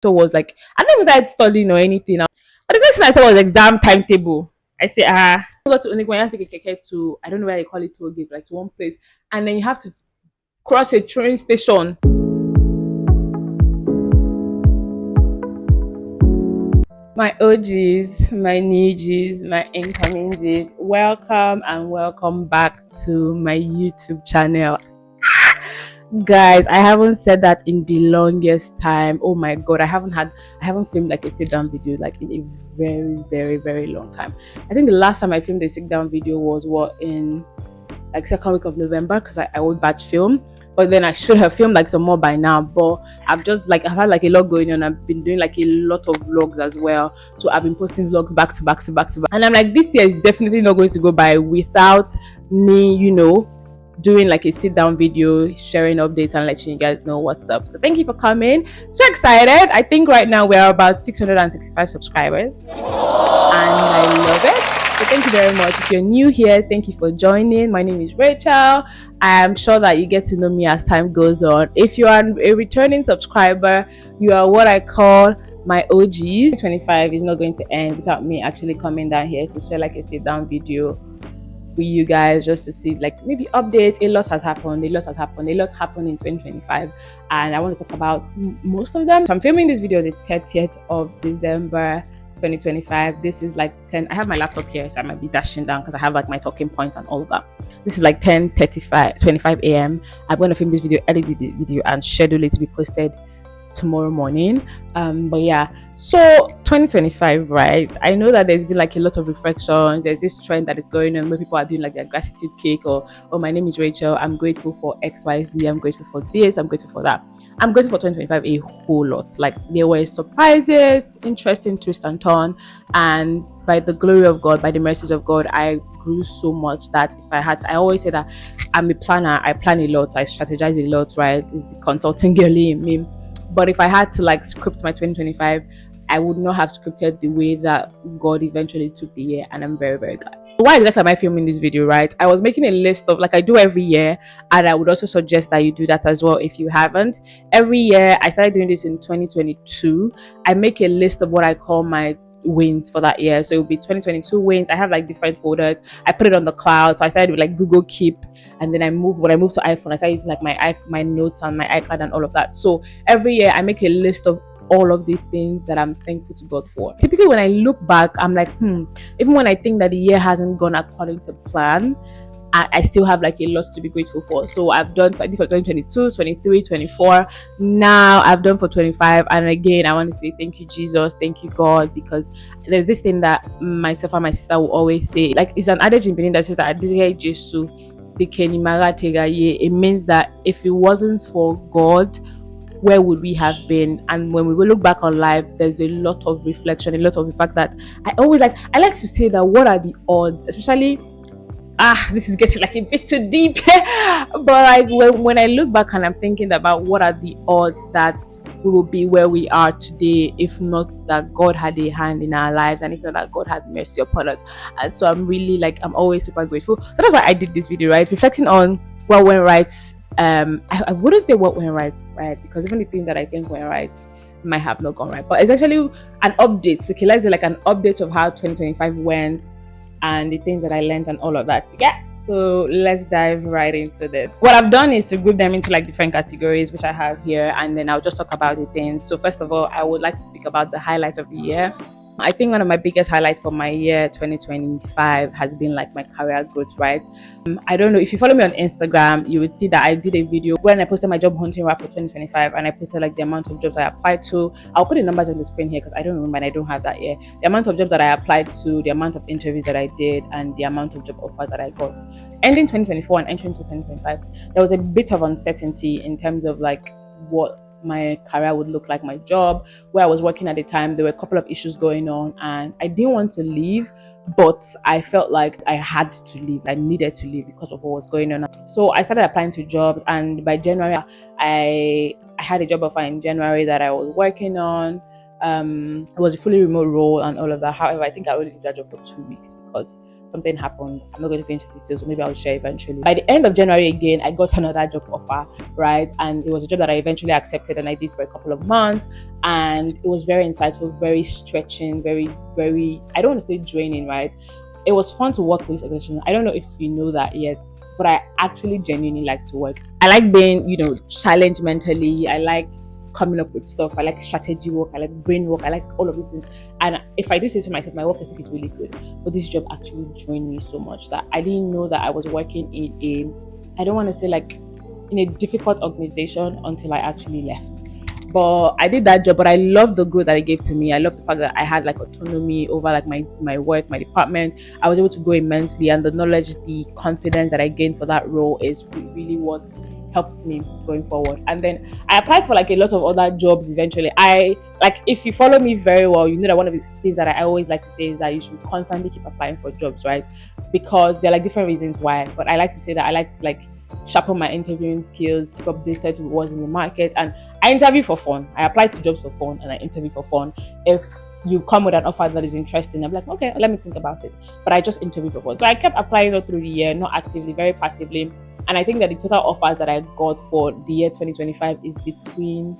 So was like, I never started studying or anything. But the next thing I saw was exam timetable. I say, I got to only when you have to take a keke to, I don't know where they call it, to give like to one place, and then you have to cross a train station. My OGs, my new Gs, my incoming Gs, welcome and welcome back to my YouTube channel. Guys, I haven't said that in the longest time. Oh my god, I haven't filmed like a sit down video like in a very long time. I think the last time I filmed a sit down video was in like second week of November, because I would batch film. But then I should have filmed like some more by now. But I've had like a lot going on. I've been doing like a lot of vlogs as well. So I've been posting vlogs back to back to back to back. And I'm like, this year is definitely not going to go by without me, doing like a sit down video, sharing updates and letting you guys know what's up. So thank you for coming. So excited. I think right now we're about 665 subscribers. And I love it. So thank you very much. If you're new here, thank you for joining. My name is Rachel. I am sure that you get to know me as time goes on. If you are a returning subscriber, you are what I call my OGs. 25 is not going to end without me actually coming down here to share like a sit down video with you guys, just to see like maybe updates. A lot happened in 2025, and I want to talk about most of them. So I'm filming this video on the 30th of December 2025. This is like 10. I have my laptop here, so I might be dashing down because I have like my talking points and all of that. This is like 25 a.m. I'm going to film this video, edit this video, and schedule it to be posted tomorrow morning. But yeah, so 2025, right? I know that there's been like a lot of reflections. There's this trend that is going on where people are doing like their gratitude cake, or oh, my name is Rachel, I'm grateful for XYZ, I'm grateful for this, I'm grateful for that. I'm grateful for 2025 a whole lot. Like, there were surprises, interesting twist and turn, and by the glory of God, by the mercies of God, I grew so much that I always say that I'm a planner. I plan a lot, I strategize a lot, right? It's the consulting girly in me. But if I had to like script my 2025, I would not have scripted the way that God eventually took the year, and I'm very glad. Why exactly am I filming this video, right? I was making a list of, like I do every year, and I would also suggest that you do that as well if you haven't. Every year, I started doing this in 2022. I make a list of what I call my wins for that year. So it will be 2022 wins. I have like different folders. I put it on the cloud. So I started with like Google Keep, and then when I moved to iPhone, I started using like my notes and my iCloud and all of that. So every year I make a list of all of the things that I'm thankful to God for. Typically when I look back, I'm like, even when I think that the year hasn't gone according to plan, I still have like a lot to be grateful for. So I've done for 2022, 23, 24. Now I've done for 25. And again, I want to say thank you, Jesus. Thank you, God. Because there's this thing that myself and my sister will always say. Like, it's an adage in Benin that says that it means that if it wasn't for God, where would we have been? And when we will look back on life, there's a lot of reflection, a lot of the fact that I like to say that what are the odds, especially this is getting like a bit too deep but like when I look back and I'm thinking about what are the odds that we will be where we are today, if not that God had a hand in our lives, and if not that God had mercy upon us. And so I'm always super grateful. So that's why I did this video, right? Reflecting on what went right. I wouldn't say what went right, because even the things that I think went right might have not gone right. But it's actually an update. So let's say like an update of how 2025 went, and the things that I learned and all of that. Yeah, so let's dive right into this. What I've done is to group them into like different categories, which I have here, and then I'll just talk about the things. So first of all, I would like to speak about the highlights of the year. I think one of my biggest highlights for my year 2025 has been like my career growth, right? I don't know if you follow me on Instagram, you would see that I did a video when I posted my job hunting wrap for 2025, and I posted like the amount of jobs I applied to. I'll put the numbers on the screen here because I don't remember and I don't have that here. The amount of jobs that I applied to, the amount of interviews that I did, and the amount of job offers that I got. Ending 2024 and entering 2025, there was a bit of uncertainty in terms of like what my career would look like. My job where I was working at the time, there were a couple of issues going on, and I didn't want to leave, but I felt like I had to leave. I needed to leave because of what was going on. So I started applying to jobs, and by January I had a job offer in January that I was working on. It was a fully remote role and all of that. However, I think I only did that job for 2 weeks because something happened. I'm not going to go into details, so maybe I'll share eventually. By the end of January again, I got another job offer, right? And it was a job that I eventually accepted, and I did for a couple of months. And it was very insightful, very stretching, very, very, I don't want to say draining, right? It was fun to work with this organization. I don't know if you know that yet, but I actually genuinely like to work. I like being, challenged mentally. I like coming up with stuff. I like strategy work. I like brain work. I like all of these things. And if I do say to myself, my work ethic is really good. But this job actually drained me so much that I didn't know that I was working in I don't want to say like in a difficult organization until I actually left. But I did that job, but I love the growth that it gave to me. I love the fact that I had like autonomy over like my work, my department. I was able to grow immensely, and the knowledge, the confidence that I gained for that role is really what helped me going forward. And then I applied for like a lot of other jobs eventually. If you follow me very well, you know that one of the things that I always like to say is that you should constantly keep applying for jobs, right? Because there are like different reasons why. But I like to say that I like to like sharpen my interviewing skills, keep updated with what's in the market. And I interview for fun. I apply to jobs for fun, and I interview for fun. If you come with an offer that is interesting, I'm like, okay, let me think about it. But I just interview for fun. So I kept applying all through the year, not actively, very passively. And I think that the total offers that I got for the year 2025 is between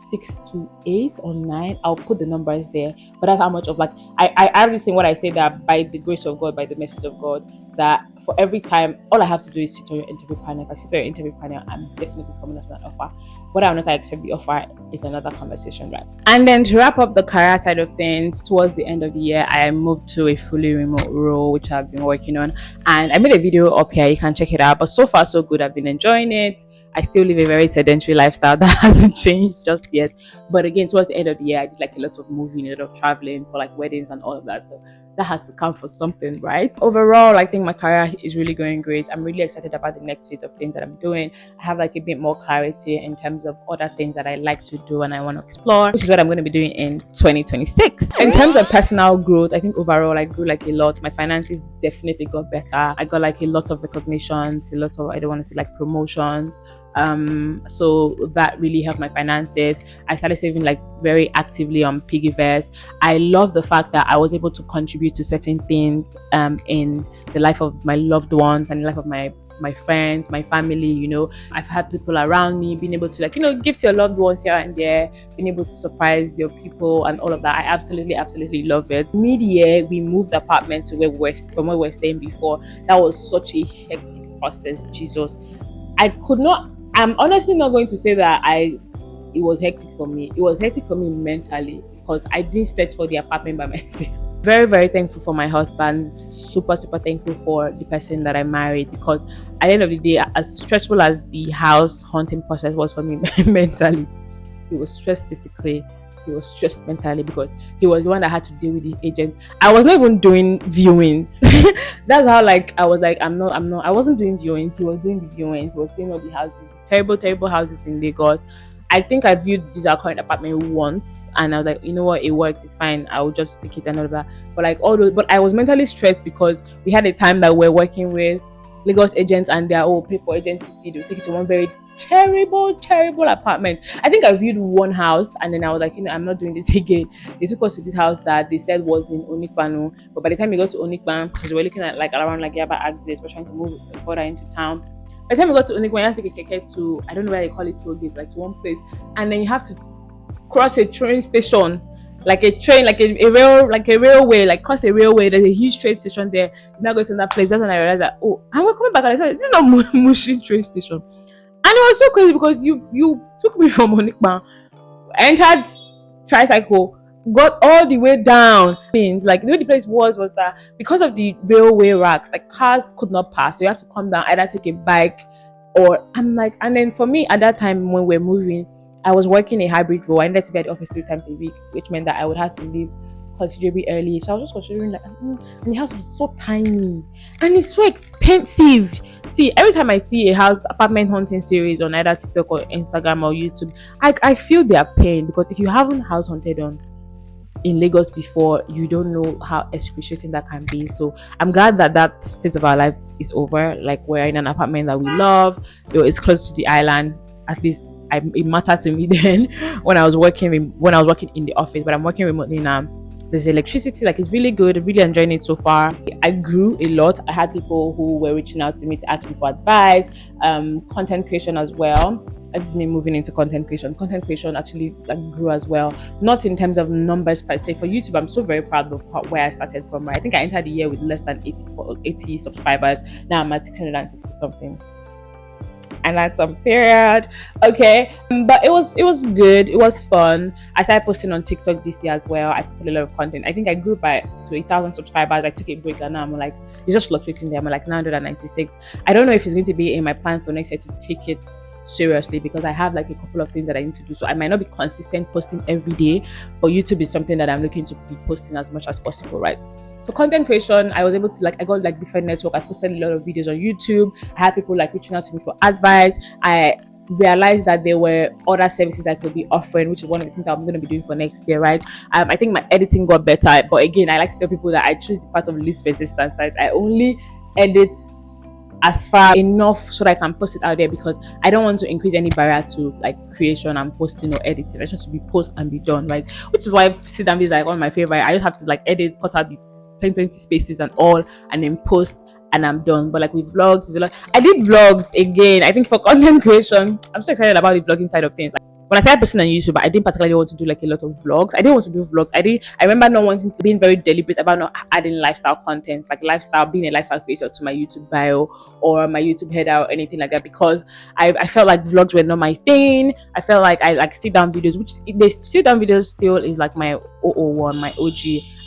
6 to 8 or 9. I'll put the numbers there. But that's how much of like I have this thing what I say that by the grace of God, by the mercy of God, that for every time, all I have to do is sit on your interview panel. If I sit on your interview panel, I'm definitely coming up with an offer. Whether or not I accept the offer is another conversation, right? And then to wrap up the career side of things, towards the end of the year, I moved to a fully remote role, which I've been working on. And I made a video up here. You can check it out. But so far, so good. I've been enjoying it. I still live a very sedentary lifestyle that hasn't changed just yet. But again, towards the end of the year, I did like a lot of moving, a lot of traveling for like weddings and all of that. So that has to count for something, right? Overall, I think my career is really going great. I'm really excited about the next phase of things that I'm doing. I have like a bit more clarity in terms of other things that I like to do and I want to explore, which is what I'm going to be doing in 2026. In terms of personal growth, I think overall I grew like a lot. My finances definitely got better. I got like a lot of recognitions, a lot of, I don't want to say like promotions. So that really helped my finances. I started saving like very actively on Piggyverse. I love the fact that I was able to contribute to certain things in the life of my loved ones and the life of my friends, my family. I've had people around me being able to like give to your loved ones here and there, being able to surprise your people and all of that. I absolutely love it. Mid-year we moved apartment to from where we were staying before. That was such a hectic process. Jesus, I'm honestly not going to say that it was hectic for me. It was hectic for me mentally because I didn't search for the apartment by myself. Very thankful for my husband. Super thankful for the person that I married, because at the end of the day, as stressful as the house hunting process was for me mentally, it was stressed physically. He was stressed mentally because he was the one that had to deal with the agents. I was not even doing viewings. That's how I was like, I wasn't doing viewings. He was doing the viewings. He was seeing all the houses, terrible houses in Lagos. I think I viewed this our current apartment once and I was like, you know what, it works, it's fine, I'll just take it and all that. But I was mentally stressed because we had a time that we're working with Lagos agents and they're all pay for agency fee. They'll take it to one very terrible apartment. I think I viewed one house and then I was like, I'm not doing this again. They took us to this house that they said was in Onikpanu, but by the time we got to Onikpan, because we were looking at like around like Yaba Axis, we're trying to move further into town. By the time we got to Onikpan, you have to take a keke to, I don't know where they call it, toll gate, like to one place, and then you have to cross a train station, like a train, like a railway, like cross a railway. There's a huge train station there. You now go to that place. That's when I realized that, and we're coming back and I said, this is not Mushi train station. And it was so crazy because you took me from Onikban, entered tricycle, got all the way down. Like the way the place was that because of the railway rack, like cars could not pass. So you have to come down, either take a bike or and then for me at that time when we're moving, I was working a hybrid role. I needed to be at the office 3 times a week, which meant that I would have to leave considerably early. So I was just considering and the house was so tiny and it's so expensive. See, every time I see a house apartment hunting series on either TikTok or Instagram or YouTube, I feel their pain, because if you haven't house hunted in Lagos before, you don't know how excruciating that can be. So I'm glad that phase of our life is over. Like, we're in an apartment that we love. It's close to the island. At least it mattered to me then when I was working in the office, but I'm working remotely now. there's electricity. Like, it's really good. I'm really enjoying it so far. I grew a lot. I had people who were reaching out to me to ask me for advice, content creation as well. This is me moving into content creation. Content creation actually like grew as well, not in terms of numbers per se. For YouTube, I'm so very proud of where I started from. I think I entered the year with less than 80 subscribers. Now I'm at 660 something, and that's a period. Okay, but it was good. It was fun. I started posting on TikTok this year as well. I put a lot of content. I think I grew to 1,000 subscribers. I took a break, and now I'm like, it's just fluctuating there. I'm like 996. I don't know if it's going to be in my plan for next year to take it seriously, because I have like a couple of things that I need to do. So I might not be consistent posting every day, but YouTube is something that I'm looking to be posting as much as possible, right? So content creation, I was able to I got like different network. I posted a lot of videos on YouTube. I had people like reaching out to me for advice. I realized that there were other services I could be offering, which is one of the things I'm going to be doing for next year, right? I think my editing got better, but again, I like to tell people that I choose the part of least resistance. Right? I only edit as far enough so that I can post it out there, because I don't want to increase any barrier to like creation and posting or editing. I just want to be post and be done, right? Which is why sit down is like one of my favorite. I just have to like edit, cut out the plenty spaces and all, and then post, and I'm done. But like with vlogs, it's a lot. I did vlogs again. I think for content creation, I'm so excited about the vlogging side of things. Like, when I started posting on YouTube, I didn't particularly want to do like a lot of vlogs. I didn't want to do vlogs. I remember not wanting to, being very deliberate about not adding lifestyle content, like lifestyle, being a lifestyle creator to my YouTube bio or my YouTube header or anything like that, because I felt like vlogs were not my thing. I felt like I like sit down videos, which the sit down videos still is like my 001, my OG,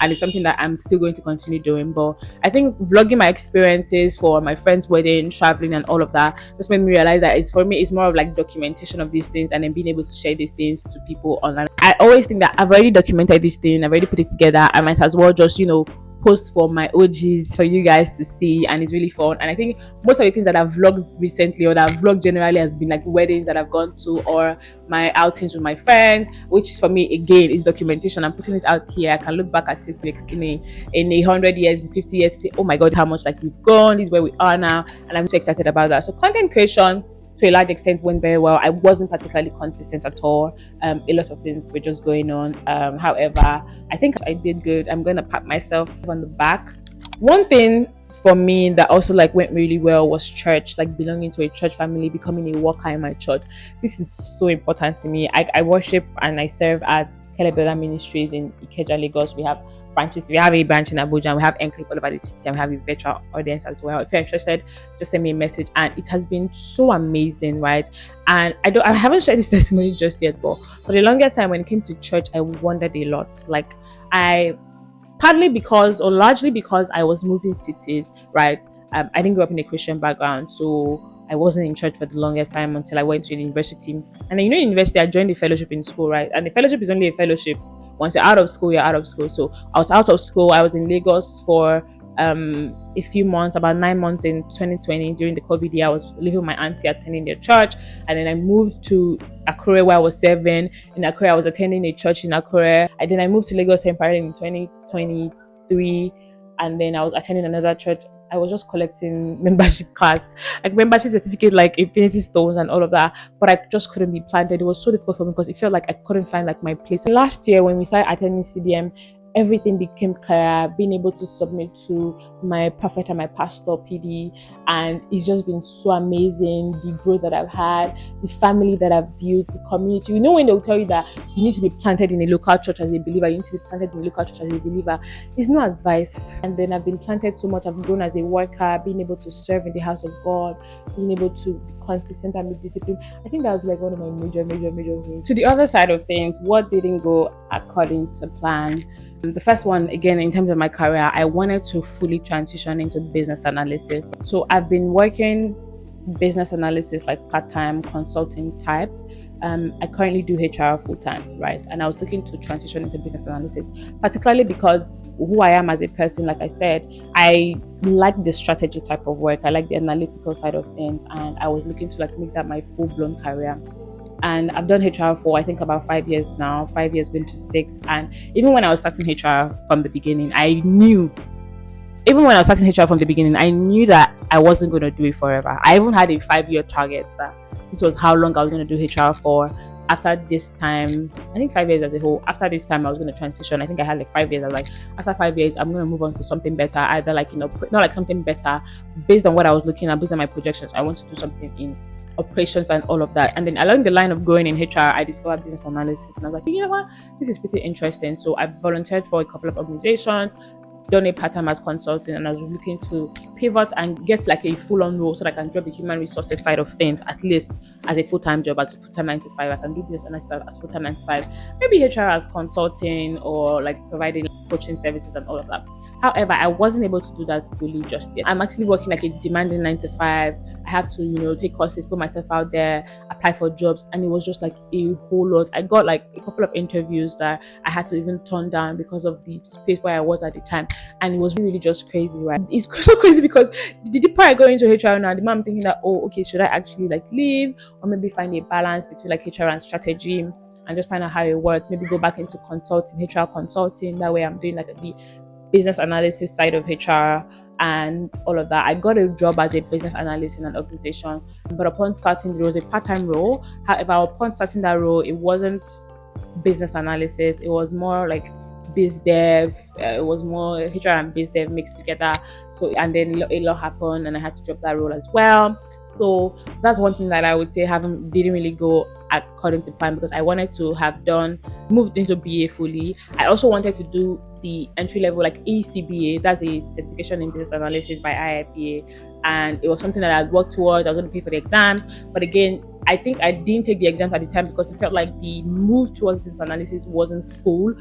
and it's something that I'm still going to continue doing. But I think vlogging my experiences for my friends' wedding, traveling, and all of that just made me realize that for me, it's more of like documentation of these things, and then being able to share these things to people online. I always think that I've already documented this thing, I've already put it together. I might as well just, post for my OGs for you guys to see, and it's really fun. And I think most of the things that I've vlogged recently, or that I've vlogged generally, has been like weddings that I've gone to, or my outings with my friends, which for me again is documentation. I'm putting it out here. I can look back at it like in a 100 years, in 50 years, say, oh my god, how much like we've gone, this is where we are now, and I'm so excited about that. So content creation to a large extent went very well. I wasn't particularly consistent at all. A lot of things were just going on. However, I think I did good. I'm going to pat myself on the back. One thing for me that also like went really well was church, like belonging to a church family, becoming a worker in my church. This is so important to me. I worship and I serve at Kelebela Ministries in Ikeja, Lagos. We have branches. We have a branch in Abuja, and we have enclave all over the city, and we have a virtual audience as well. If you're interested, just send me a message. And it has been so amazing, right? And I haven't shared this testimony just yet, but for the longest time when it came to church, I wondered a lot. Like, partly because, or largely because, I was moving cities, right? I didn't grow up in a Christian background, so I wasn't in church for the longest time until I went to university. And then, in university, I joined the fellowship in school, right? And the fellowship is only a fellowship. Once you're out of school, you're out of school. So I was out of school. I was in Lagos for a few months, about 9 months in 2020. During the COVID year, I was living with my auntie, attending their church. And then I moved to Akure, where I was serving. In Akure, I was attending a church in Akure. And then I moved to Lagos temporarily in 2023. And then I was attending another church. I was just collecting membership cards, like membership certificate, like infinity stones and all of that. But I just couldn't be planted. It was so difficult for me because it felt like I couldn't find like my place. Last year, when we started attending CDM, everything became clear, being able to submit to my prophet and my pastor PD, and it's just been so amazing. The growth that I've had, the family that I've built, the community. When they'll tell you that you need to be planted in a local church as a believer, you need to be planted in a local church as a believer, it's no advice. And then I've been planted so much, I've grown as a worker, being able to serve in the house of God, being able to be consistent and be disciplined. I think that was like one of my major things. To the other side of things, what didn't go according to plan? The first one, again, in terms of my career, I wanted to fully transition into business analysis. So I've been working business analysis like part-time consulting type. I currently do HR full-time, right? And I was looking to transition into business analysis, particularly because who I am as a person, like I said, I like the strategy type of work. I like the analytical side of things, and I was looking to like make that my full-blown career. And I've done HR for I think about 5 years now, 5 years going to 6. And even when I was starting HR from the beginning, I knew that I wasn't going to do it forever. I even had a 5-year target that this was how long I was going to do HR for. after this time, I think 5 years as a whole, after this time I was going to transition. I think I had like 5 years. I was like, after 5 years I'm going to move on to something better, either like, not like something better based on what I was looking at, based on my projections. I want to do something in operations and all of that. And then along the line of going in HR, I discovered business analysis, and I was like, you know what, this is pretty interesting. So I volunteered for a couple of organizations, done a part-time as consulting, and I was looking to pivot and get like a full-on role so that I can drop the human resources side of things, at least as a full-time job, as a full-time 9 to 5. I can do business analysis as full-time 9 to 5, maybe HR as consulting, or like providing coaching services and all of that. However, I wasn't able to do that fully just yet. I'm actually working like a demanding 9 to 5. I have to, take courses, put myself out there, apply for jobs, and it was just like a whole lot. I got like a couple of interviews that I had to even turn down because of the space where I was at the time, and it was really just crazy, right? It's so crazy because the deeper I go into HR now, the more I'm thinking that, oh, okay, should I actually like leave, or maybe find a balance between like HR and strategy, and just find out how it works? Maybe go back into consulting, HR consulting. That way, I'm doing like the business analysis side of HR and all of that. I got a job as a business analyst in an organization, but upon starting, there was a part-time role. However, upon starting that role, it wasn't business analysis. It was more like biz dev. It was more HR and biz dev mixed together. So, and then a lot happened, and I had to drop that role as well. So that's one thing that I would say didn't really go according to plan, because I wanted to have moved into BA fully. I also wanted to do the entry level like ECBA, that's a certification in business analysis by IIPA, and it was something that I'd worked towards. I was going to pay for the exams, but again, I think I didn't take the exams at the time because it felt like the move towards business analysis wasn't full.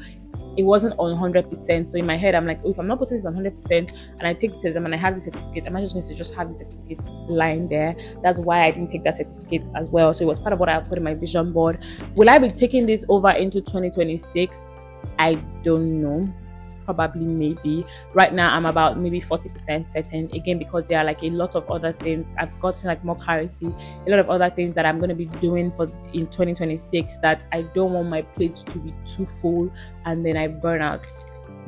It wasn't on 100%. So in my head, I'm like, oh, if I'm not putting this on 100% and I take this exam and I have the certificate, am I just going to just have the certificate lying there? That's why I didn't take that certificate as well. So it was part of what I put in my vision board. Will I be taking this over into 2026? I don't know. Probably, maybe. Right now I'm about maybe 40% certain, again, because there are like a lot of other things. I've gotten like more clarity, a lot of other things that I'm going to be doing in 2026, that I don't want my plate to be too full and then I burn out.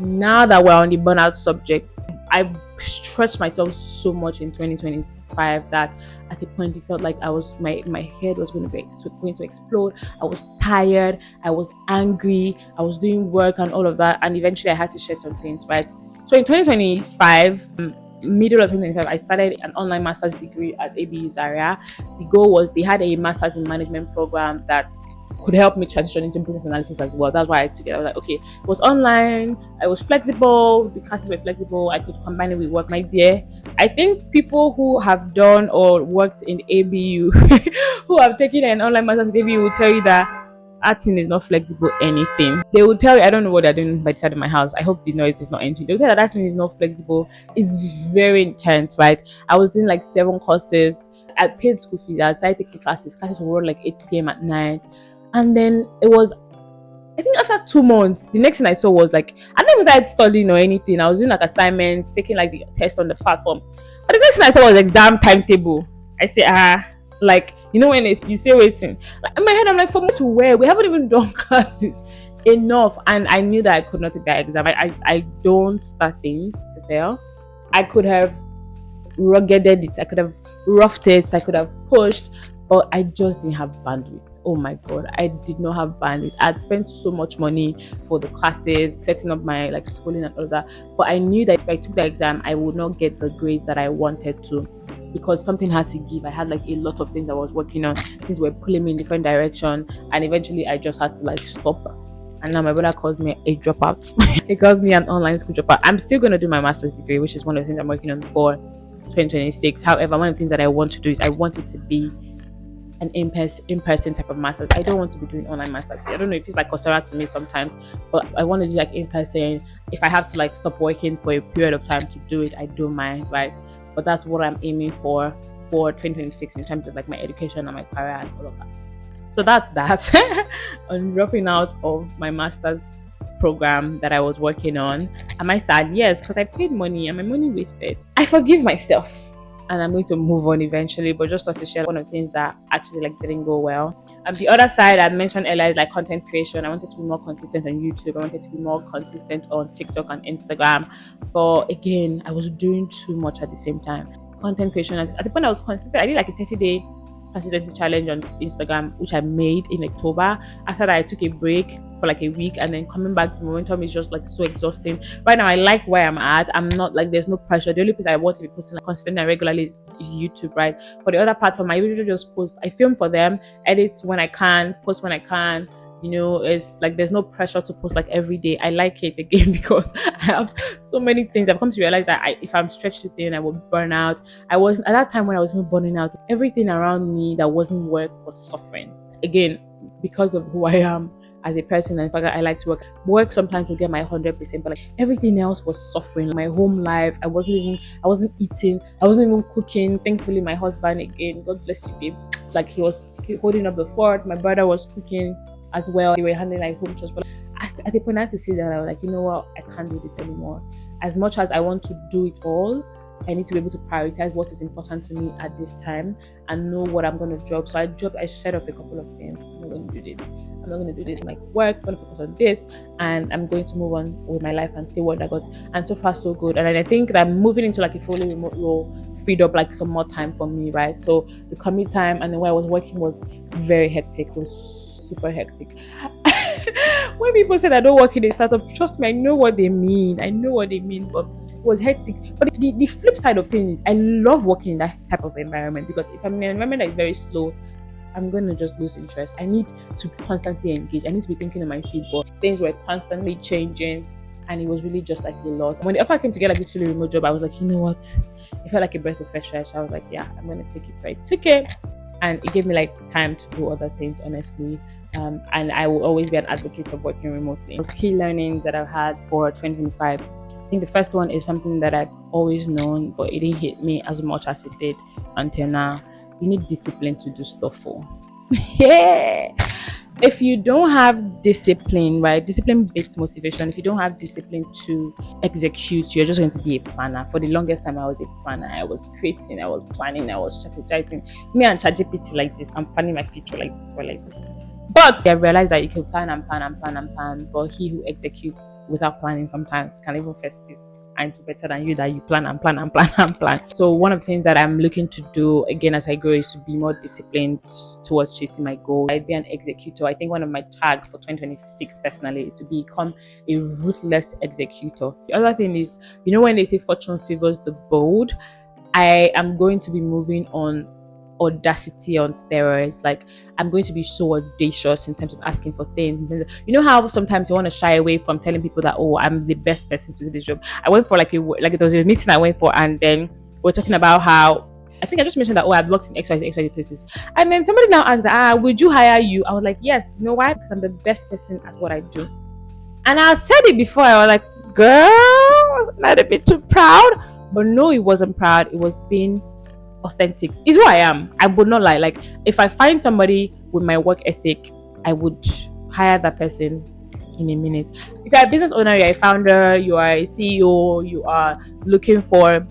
Now that we're on the burnout subject, I stretched myself so much in 2025 that at a point it felt like my head was going to explode. I was tired, I was angry, I was doing work and all of that, and eventually I had to share some things, right? So in 2025, middle of 2025, I started an online master's degree at ABU Zaria. The goal was, they had a master's in management program that could help me transition into business analysis as well. That's why I took it. I was like, okay, it was online, I was flexible, the classes were flexible, I could combine it with work. My dear, I think people who have done or worked in ABU who have taken an online master's at ABU will tell you that acting is not flexible anything. They will tell you, I don't know what they're doing by the side of my house. I hope the noise is not entering. They'll tell you that acting is not flexible. It's very intense, right? I was doing like 7 courses. I paid school fees. I started taking classes. Classes would run like 8 p.m. at night. And then it was, I think after 2 months, the next thing I saw was like, I never started studying or anything. I was doing like assignments, taking like the test on the platform. But the next thing I saw was exam timetable. I say, like, when you say waiting. Like, in my head, I'm like, for me to where? We haven't even done classes enough. And I knew that I could not take that exam. I don't start things to fail. I could have ruggeded it. I could have roughed it. I could have pushed. But I just didn't have bandwidth. Oh my god, I did not have bandwidth. I'd spent so much money for the classes, setting up my like schooling and all that. But I knew that if I took the exam, I would not get the grades that I wanted to, because something had to give. I had like a lot of things I was working on. Things were pulling me in different direction, and eventually I just had to like stop. And now my brother calls me a dropout. He calls me an online school dropout. I'm still going to do my master's degree, which is one of the things I'm working on for 2026. However, one of the things that I want to do is I want it to be an in-person type of masters. I don't want to be doing online masters. I don't know, it feels like Coursera to me sometimes, but I want to do like in-person. If I have to like stop working for a period of time to do it, I don't mind, right? But that's what I'm aiming for 2026 in terms of like my education and my career and all of that. So that's that. On dropping out of my master's program that I was working on. Am I sad? Yes, because I paid money and my money wasted. I forgive myself. And I'm going to move on eventually, but just thought to share one of the things that actually like didn't go well. And the other side I mentioned earlier is like content creation. I wanted to be more consistent on YouTube. I wanted to be more consistent on TikTok and Instagram. But again, I was doing too much at the same time. Content creation, at the point I was consistent, I did like a 30-day consistency challenge on Instagram, which I made in October. After that, I took a break for like a week, and then coming back, the momentum is just like so exhausting. Right now, I like where I'm at. I'm not like, there's no pressure. The only place I want to be posting like consistently and regularly is YouTube, right? For the other platform, I usually just post. I film for them, edit when I can, post when I can. It's like there's no pressure to post like every day. I like it again because I have so many things. I've come to realize that if I'm stretched too thin, I will burn out. I wasn't at that time when I was even burning out. Everything around me that wasn't work was suffering. Again, because of who I am as a person, and the fact that I like to work. Work sometimes will get my 100%, but like everything else was suffering. My home life, I wasn't eating, I wasn't even cooking. Thankfully, my husband, again, God bless you, babe. Like he was holding up the fort. My brother was cooking as well. They were handling like home chores, but at the point I had to see that I was like, you know what, I can't do this anymore. As much as I want to do it all, I need to be able to prioritize what is important to me at this time and know what I'm going to drop. So I set off a couple of things. I'm not going to do this. I'm not going to do this in my work. I'm going to focus on this, and I'm going to move on with my life and see what that got. And so far, so good. And I think that I'm moving into like a fully remote role freed up like some more time for me, right? So the commute time and the way I was working was very hectic. It was super hectic. When people say I don't work in a startup, trust me, I know what they mean. But it was hectic. But the flip side of things is I love working in that type of environment, because if I'm in an environment that is very slow, I'm going to just lose interest. I need to constantly engage. I need to be thinking on my feet, but things were constantly changing, and it was really just like a lot. When the offer came to get like this fully remote job, I was like, you know what? It felt like a breath of fresh air. So I was like, yeah, I'm going to take it. So I took it, and it gave me like time to do other things, honestly. And I will always be an advocate of working remotely. Key learnings that I've had for 2025. I think the first one is something that I've always known, but it didn't hit me as much as it did until now. You need discipline to do stuff for. Yeah. If you don't have discipline, right? Discipline beats motivation. If you don't have discipline to execute, you're just going to be a planner. For the longest time, I was a planner. I was creating, I was planning, I was strategizing. Me and ChatGPT like this. I'm planning my future like this or like this. But I realized that you can plan and plan and plan and plan, but he who executes without planning sometimes can even first you and do better than you, that you plan and plan and plan and plan. So one of the things that I'm looking to do again as I grow is to be more disciplined towards chasing my goal. I'd be an executor. I think one of my tags for 2026 personally is to become a ruthless executor. The other thing is, when they say fortune favors the bold, I am going to be moving on audacity on steroids. Like, I'm going to be so audacious in terms of asking for things. You know how sometimes you want to shy away from telling people that, oh, I'm the best person to do this job. I went for there was a meeting I went for, and then we're talking about how I think I just mentioned that, oh, I've worked in XYZ places, and then somebody now asked, would you hire you? I was like, yes. You know why? Because I'm the best person at what I do. And I said it before. I was like, girl, not a bit too proud. But no, it wasn't proud. It was being authentic. Is who I am. I would not lie. Like, if I find somebody with my work ethic, I would hire that person in a minute. If you're a business owner, you're a founder, you are a CEO, you are looking for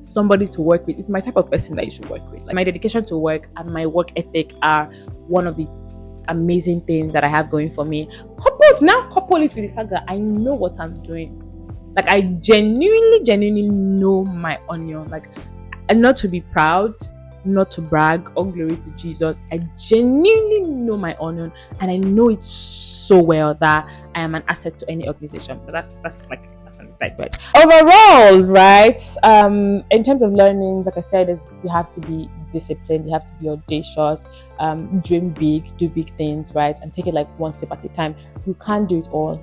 somebody to work with, it's my type of person that you should work with. Like, my dedication to work and my work ethic are one of the amazing things that I have going for me. Couple it with the fact that I know what I'm doing. Like, I genuinely know my onion. Like, and not to be proud, not to brag, all glory to Jesus. I genuinely know my onion, and I know it so well that I am an asset to any organization. But that's on the side, right? Overall, right? In terms of learning, like I said, you have to be disciplined, you have to be audacious, dream big, do big things, right? And take it like one step at a time. You can't do it all.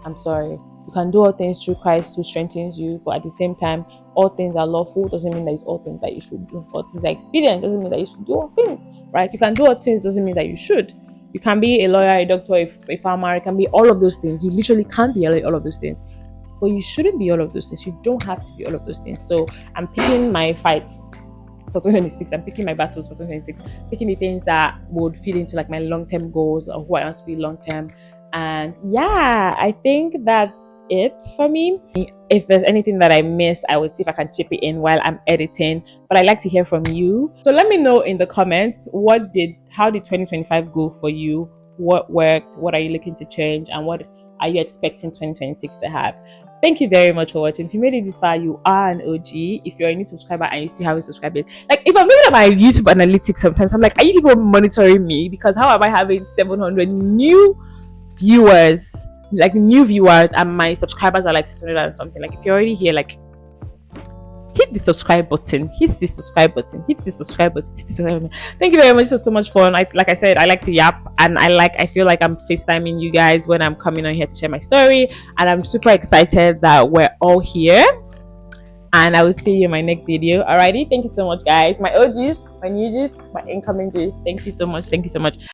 I'm sorry. You can do all things through Christ who strengthens you, but at the same time, all things are lawful doesn't mean that it's all things that you should do. All things are expedient doesn't mean that you should do all things, right? You can do all things doesn't mean that you should. You can be a lawyer, a doctor, a farmer. You can be all of those things. You literally can't be all of those things, but you shouldn't be all of those things. You don't have to be all of those things. So I'm picking my fights for 2026. I'm picking my battles for 2026. Picking the things that would fit into like my long-term goals or who I want to be long-term. And yeah, I think that's it for me. If there's anything that I miss, I would see if I can chip it in while I'm editing, but I'd like to hear from you. So let me know in the comments, how did 2025 go for you? What worked? What are you looking to change? And what are you expecting 2026 to have? Thank you very much for watching. If you made it this far, you are an OG. If you're a new subscriber and you still haven't subscribed yet, like if I'm looking at my YouTube analytics sometimes, I'm like, are you people monitoring me? Because how am I having 700 new viewers, like new viewers, and my subscribers are like 600 and something? Like if you're already here, like hit the subscribe button, hit the subscribe button, hit the subscribe button, hit the subscribe button. Thank you very much. It was so much fun. Like I said, I like to yap, and I feel like I'm FaceTiming you guys when I'm coming on here to share my story, and I'm super excited that we're all here. And I will see you in my next video. Alrighty, thank you so much, guys. My OGs, my new Gs, my incoming Gs. Thank you so much. Thank you so much.